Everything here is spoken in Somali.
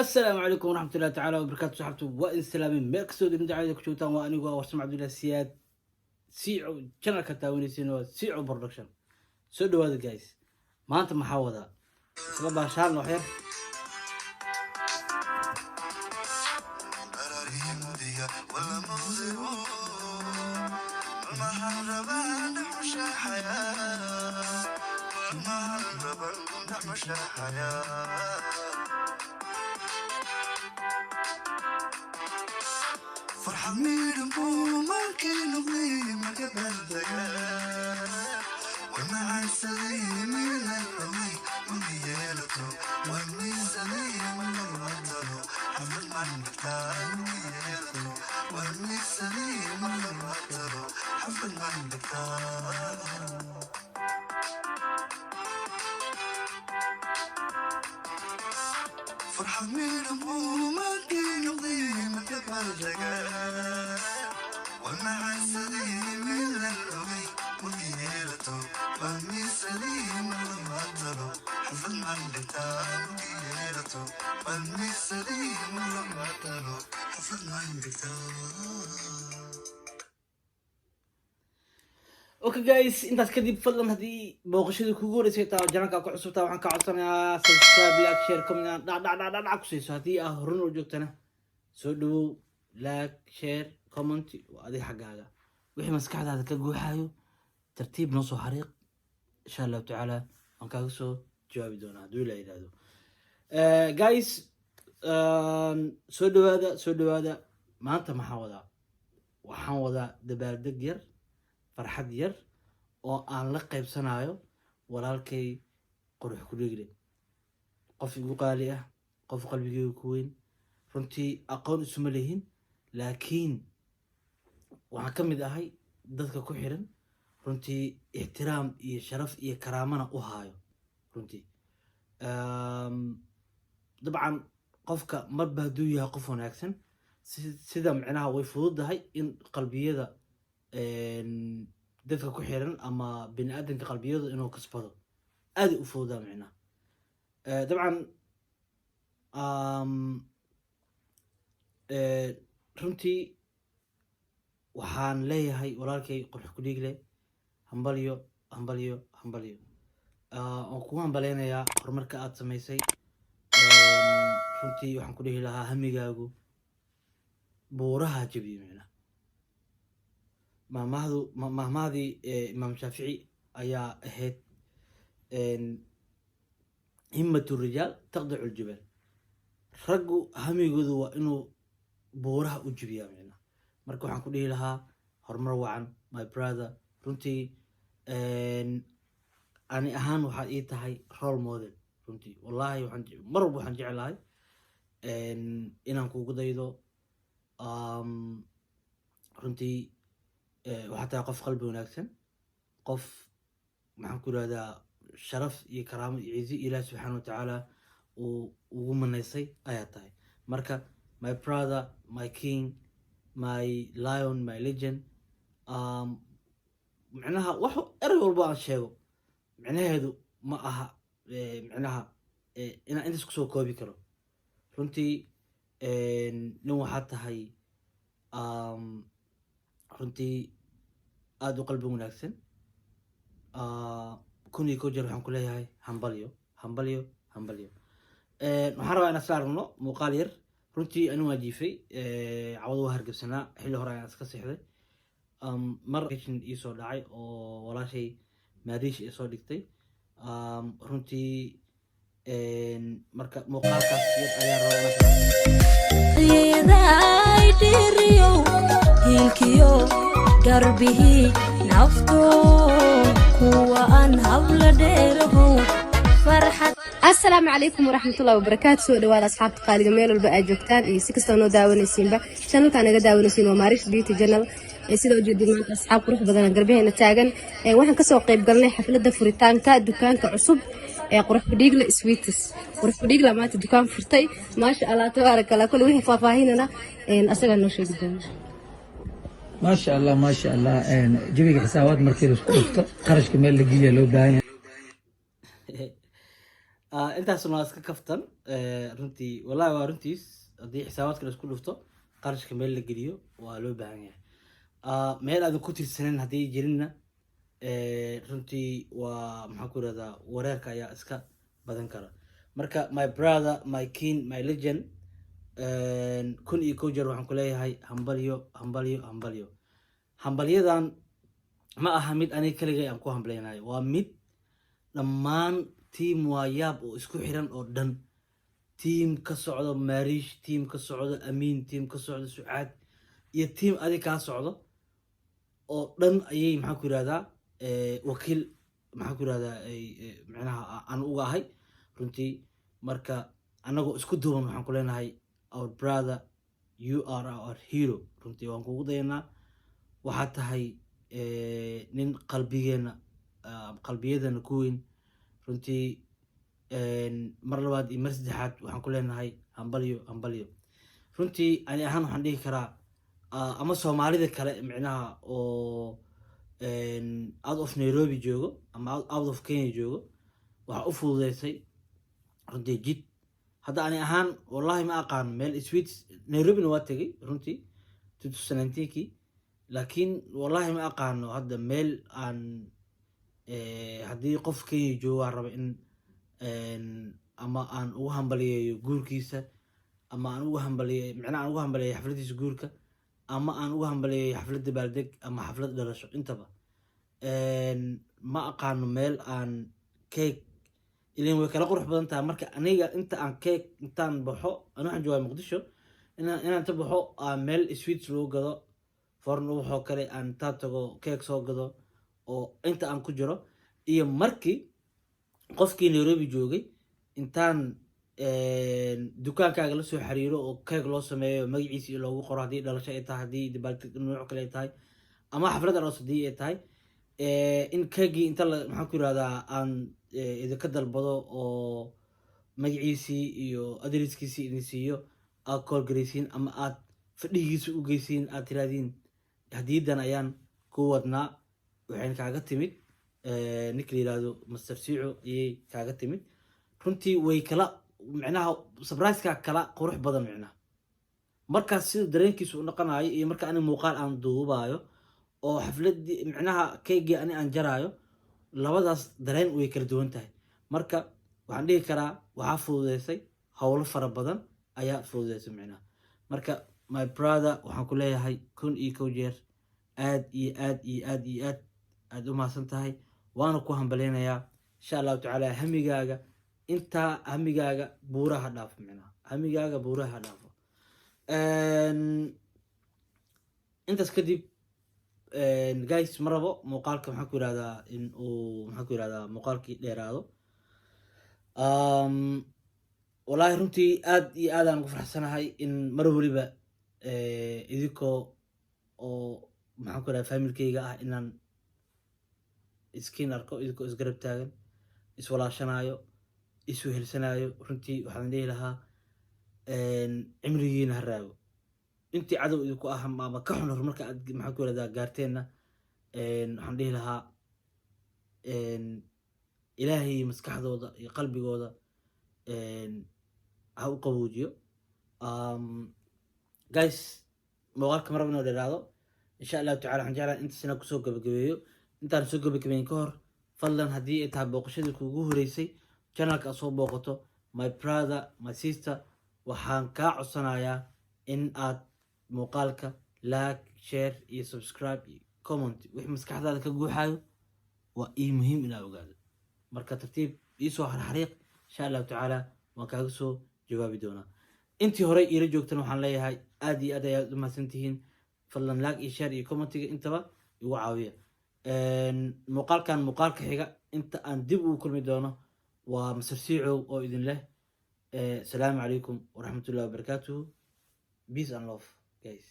السلام عليكم ورحمة الله تعالى وبركاته. صحبتو وإن سلامين مكسود من دعاية كشوتان وأنيقوا ورسم عبد الله سياد سيعو channel كتاوينيسين سيعو برودكشن سودو هذا جايز ما أنت محاوضة سبب شهر نوحير فرحة ميلم ما كان ضيم ما قبل ذيال ومع السليم إلى الأمي وميالته والميزانية من الوطن حفل من بكتان وميالته والميزانية من الوطن حفل من بكتان فرحة ميلم ما كان ضيم ما قبل ذيال ومع السليم إلى الأمي وميالته والميزانية من الوطن حفل من بكتان وميالته والميزانية من الوطن حفل من بكتان. اوكي جايز انت كدي بفضل هذه بوقشدي كوغوري سيتا جانكا ku cusubta waxaan ka codsanayaa subscribe like share comment dhac ku siiso hadii ah run u joogtana soo dhaw like share comment waa adiga xagaaga wixii maskaxdaada ka guuxayo tartiib noo soo xariiq insha Allah taala aan kaaga soo jawaabi doonaa haduu la yiraahdo guys soo dhawaada maanta waxaan wadaa dabaaldeg yar farxad yar oo aan la qaybsanayo walaalkay qurux ku dhigre qof igu qaali ah qof qalbigeyga ku weyn runtii aqoon isuma leeyin laakiin waxaan ka mid ahay dadka ku xiran runtii ixtiraam iyo sharaf iyo karaamana u haayo runtii dabcan qofka marba haduu yahay qof wanaagsan sida macnaha way fududahay in qalbiyada dadka ku xiran ama bini aadanka qalbiyada inuu kasbado aad u fududaa macnaha dabcan runtii waxaan leeyahay walaalkay qurux ku dhiigle hambalyo oo ku hambaleynayaa horumarka aad samaysay runtii waxaan ku dhihi lahaa hamigaagu buuraha jabiyo macnaha mahmahdii imaam shaafici ayaa ahayd himmatu rijaal taqdicu ljibal raggu hamigoodu waa inuu buuraha u jibiyaa macnaha marka waxaan ku dhihi lahaa horumar wacan my brother runtii ani ahaan waxaad ii tahay role model runtii wallahi mar walba waxaan jeclahay inaan kugu daydo runtii waxaa tahay qof qalbi wanaagsan qof maxaan ku yiraahdaa sharaf iyo karaamo iyo ciise ilaahay subxaanahu wa tacaala uu ugu manaysay ayaa tahay marka my brother my king my lion my legend macnaha wax eray walba aan sheego macnaheedu ma aha macnaha inaan intaas kusoo koobi karo runtii nin waxaa tahay runtii aad u qalbi wanaagsan kun iyo koo jeer waxaan ku leeyahay hambalyo waxaan rabaa inaan isla aragno muuqaal yar runtii anigu waan jiifay cawada waa hargabsanaa xilli hore ayaan iska seexday mar ii soo dhacay oo walaashay maadiish ee soo dhigtay runtii marka muuqaalkaas yar ayaan rabaa قربه نفطو كوان هبل ديرهو فرحة. السلام عليكم ورحمة الله وبركاته. سو دوال أصحاب تقاليد ميل والبقى جوكتان إيه سكستانو داونيسين با شانو كان داونيسين وماريش بيوتي جنرال سيدو جدي مان أصحاب قروح بدنا قربيه نتاجن waxaan ka soo qayb galnay xafladda furitaanka dukaanka cusub ee qurux fadhiigla sweeties qurux fadhiigla maanta dukaan furtay ma sha Allah tabaaraka Allah kullu wixii faahfaahinana asaga noo sheegi doona ما شاء الله جبيك حسابات مركز قرشك ميل لقيه لو باين intaasna waa iska kaftan runtii wallahi waa runtiis haddii xisaabaadka la isku dhufto qarashka meel la geliyo waa loo baahan yahay meel aadan ku tirsanin haddii jirinna runtii waa maxaan ku irahdaa wareerka ayaa iska badan kara marka my brother my king my legend kun iyo kow jeer waxaan ku leeyahay hambalyo hambalyo hambalyo hambalyadan ma aha mid aniga kaligay aan ku hambalyanayo waa mid dhammaan team waa yaab oo isku xiran oo dhan team ka socdo mariish team ka socdo amiin team ka socdo sucaad iyo team adig kaa socdo oo dhan ayay maxaan ku irahdaa wakiil maxaan ku irahdaa micnaha aan uga ahay runtii marka anagoo isku duuban waxaan ku leenahay our brother you are our hero runtii waan kugu dayanaa waxaad tahay nin qalbiyadana ku weyn runtii mar labaad iyo mar saddexaad waxaan ku leenahay hambalyo hambalyo runtii ani ahaan waxaan dhihi karaa ama soomaalida kale micnaha oo out of Nairobi joogo ama out of Kenya joogo waxaa u fududeysay runtii jid hadda ani ahaan wallahi ma aqaan meel sweets Nairobina waa tegay runtii 2019kii laakiin wallahi ma aqaano hadda meel aan haddii qof Kenya joogo aan raba in ama aan ugu hambaliyeeyo guurkiisa ama aan ugu hambaliyeeyo micnaha aan ugu hambaliyeeyo xafladiisa guurka ama aan ugu hambaliyeeyo xaflad dabaaldeg ama xaflad dhalasho intaba ma aqaano meel aan cake ileen way kala qurux badan tahay marka aniga inta aan cake intaan baxo ani waxaan joogaa muqdisho inaan ta baxo meel sweets lagu gado forn waxoo kale aan intaan tago cake soo gado oo inta aan ku jiro iyo markii qofkii Nairobi joogay intaan dukaankaaga la soo xiriiro oo cake loo sameeyo magaciisa loogu qoro haddii dhalasho ay tahay haddii dabaaldeg nooc kale ay tahay ama xaflad aroos haddii ay tahay in cake inta maxaan ku irahdaa aan idinka dalbado oo magaciisii iyo adreskiisii idin siiyo aad call garaysiin ama aad fadhigiisa u geysiin aad tiraadiin hadiyadan ayaan ku wadnaa waxayna kaaga timid ninka la yirahdo Master Sico ayay kaaga timid runtii way kala micnaha surprise-ka kala qurux badan micnaha markaas sida dareenkiisu u noqonayo iyo marka ani muuqaal aan duubayo oo xafladii micnaha cake ani aan jaraayo labadaas dareen way kala duwan tahay marka waxaan dhihi karaa waxaa fududeysay howlo fara badan ayaa fududeysay micnaha marka my brother waxaan ku leeyahay kun iyo kow jeer aad iyo aad iyo aad iyo aad u mahadsan tahay waana ku hambaleynayaa insha allahu tacaala hamigaaga intaa hamigaaga buuraha dhaafo micnaha hamigaaga buuraha dhaafo intaas kadib guys ma rabo muuqaalka maxaan ku irahdaa in uu maxaan ku irahdaa muuqaalkii dheeraado wallahi runtii aad iyo aad aan ugu faraxsanahay in mar waliba idinkoo oo maxaan ku irahdaa familkayga ah inaan iskiin arko idinkoo isgarab taagan iswalaashanayo iswehelsanaayo runtii waxaan dhihi lahaa cimrigiina ha raago intii cadow idinku ah ama ka xun horumarka aad maxaan ku irahdaa gaarteenna waxaan dhihi lahaa ilaahay maskaxdooda iyo qalbigooda ha u qaboojiyo guys muuqaalka maraba inoo dheeraado insha allahu tacala waxaan jeclahay intaasina kusoo gabagabeeyo intaan soo gabagabeyn ka hor fadlan haddii ay tahay booqashadii kuugu horeysay channelka aad soo booqato my brother my sister waxaan kaa codsanayaa in aad muuqaalka like share iyo subscribe iyo comment wixii maskaxdaada ka guuxayo waa ii muhiim inaa ogaado marka tartiib iisoo xarxariiq insha allahu tacaala waan kaaga soo jawaabi doonaa intii hore iila joogtana waxaan leeyahay aad iyo aad ayaad u mahadsantihiin fadlan like iyo share iyo commentiga intaba igu caawiya muuqaalkan muuqaalka xiga inta aan dib ugu kulmi doono waa Master Sico oo idin leh salaamu calaykum waraxmatullahi wabarakaatuhu peace and love guys